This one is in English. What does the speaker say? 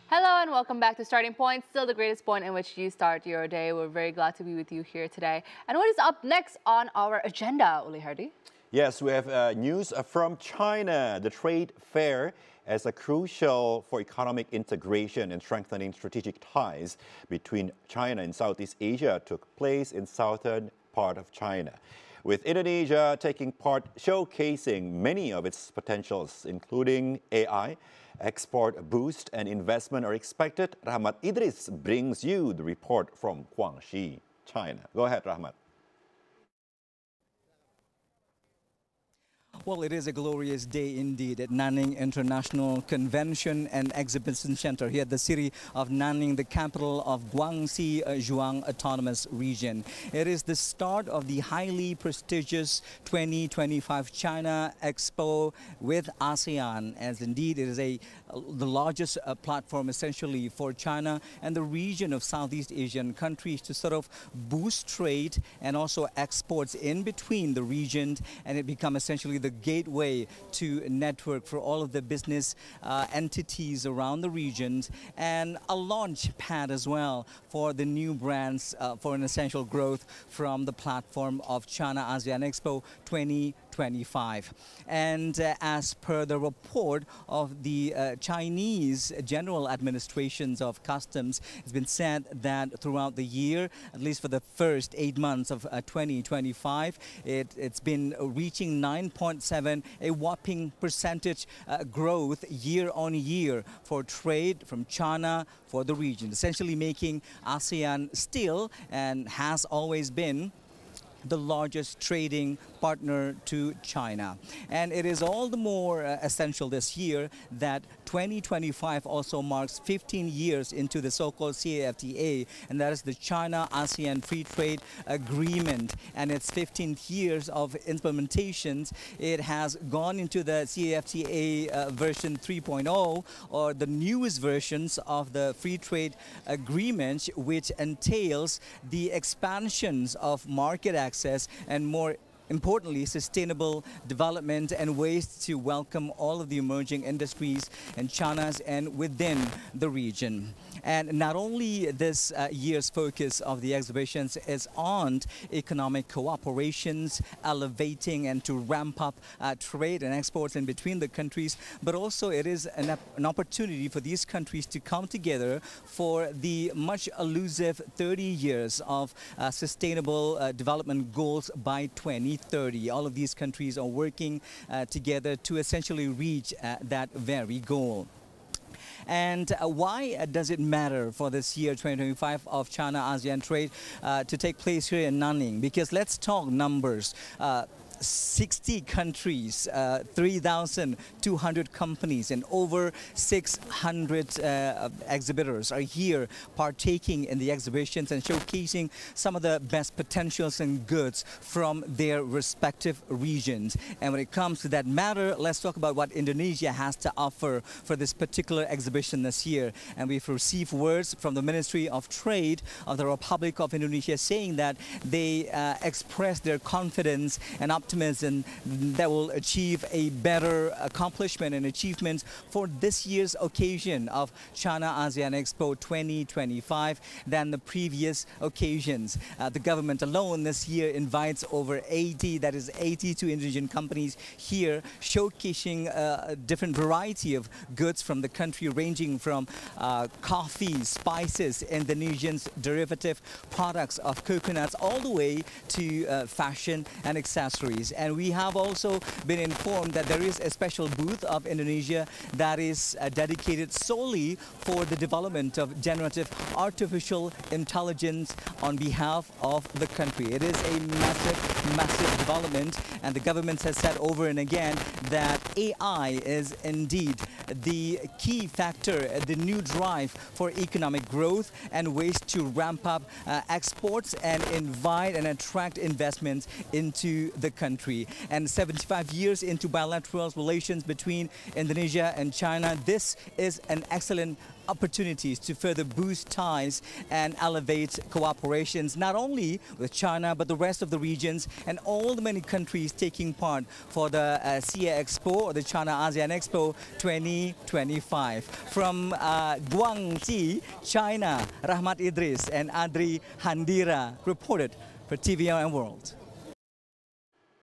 Hello and welcome back to Starting Point, still the greatest point in which you start your day. We're very glad to be with you here today. And what is up next on our agenda, Uli Hardy? Yes, we have news from China. The trade fair as a crucial for economic integration and strengthening strategic ties between China and Southeast Asia took place in southern part of China, with Indonesia taking part, showcasing many of its potentials, including AI, export boost and investment are expected. Rahmat Idris brings you the report from Guangxi, China. Go ahead, Rahmat. Well, it is a glorious day indeed at Nanning International Convention and Exhibition Center here at the city of Nanning, the capital of Guangxi Zhuang Autonomous Region. It is the start of the highly prestigious 2025 China Expo with ASEAN, as indeed it is the largest platform essentially for China and the region of Southeast Asian countries to sort of boost trade and also exports in between the region, and it become essentially the gateway to network for all of the business entities around the regions, and a launch pad as well for the new brands for an essential growth from the platform of China ASEAN Expo 2025. And as per the report of the Chinese General Administrations of Customs, it's been said that throughout the year, at least for the first 8 months of 2025, it's been reaching 9.7, a whopping percentage growth year on year for trade from China for the region, essentially making ASEAN still and has always been the largest trading partner to China. And it is all the more essential this year that 2025 also marks 15 years into the so-called CAFTA, and that is the China-ASEAN Free Trade Agreement. And its 15th years of implementations, it has gone into the CAFTA version 3.0, or the newest versions of the Free Trade Agreement, which entails the expansions of market access and, more importantly, sustainable development and ways to welcome all of the emerging industries in China's and within the region. And not only this year's focus of the exhibitions is on economic cooperations, elevating and to ramp up trade and exports in between the countries, but also it is an opportunity for these countries to come together for the much elusive 30 years of sustainable development goals by 2030. All of these countries are working together to essentially reach that very goal. And why does it matter for this year 2025 of China-ASEAN trade to take place here in Nanning? Because let's talk numbers. 60 countries, 3,200 companies, and over 600 exhibitors are here partaking in the exhibitions and showcasing some of the best potentials and goods from their respective regions. And when it comes to that matter, let's talk about what Indonesia has to offer for this particular exhibition this year. And we've received words from the Ministry of Trade of the Republic of Indonesia saying that they express their confidence and optimism that will achieve a better accomplishment and achievements for this year's occasion of China ASEAN Expo 2025 than the previous occasions. The government alone this year invites over 80, that is 82 Indonesian companies here, showcasing a different variety of goods from the country, ranging from coffee, spices, Indonesian's derivative products of coconuts, all the way to fashion and accessories. And we have also been informed that there is a special booth of Indonesia that is dedicated solely for the development of generative artificial intelligence on behalf of the country. It is a massive development, and the government has said over and again that AI is indeed the key factor, the new drive for economic growth and ways to ramp up exports and invite and attract investments into the country. country. And 75 years into bilateral relations between Indonesia and China, this is an excellent opportunities to further boost ties and elevate cooperations not only with China but the rest of the regions and all the many countries taking part for the SIA Expo or the China ASEAN Expo 2025. From Guangxi, China, Rahmat Idris and Adri Handira reported for TVRM World.